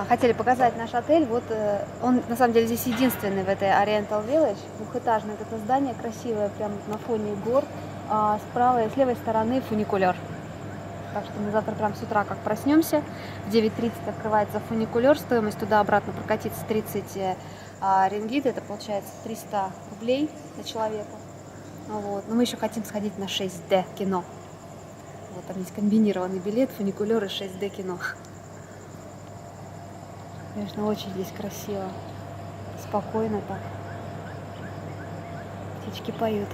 Хотели показать наш отель. Вот он на самом деле здесь единственный в этой Oriental Village. Двухэтажное это здание, красивое, прямо на фоне гор. Справа и с левой стороны фуникулер. Так что мы завтра прям с утра как проснемся. В 9:30 открывается фуникулер. Стоимость туда-обратно прокатиться 30 рингит. Это получается 300 рублей на человека. Вот. Но мы еще хотим сходить на 6D кино. Вот там есть комбинированный билет, фуникулер и 6D кино. Конечно, очень здесь красиво. Спокойно так. Птички поют.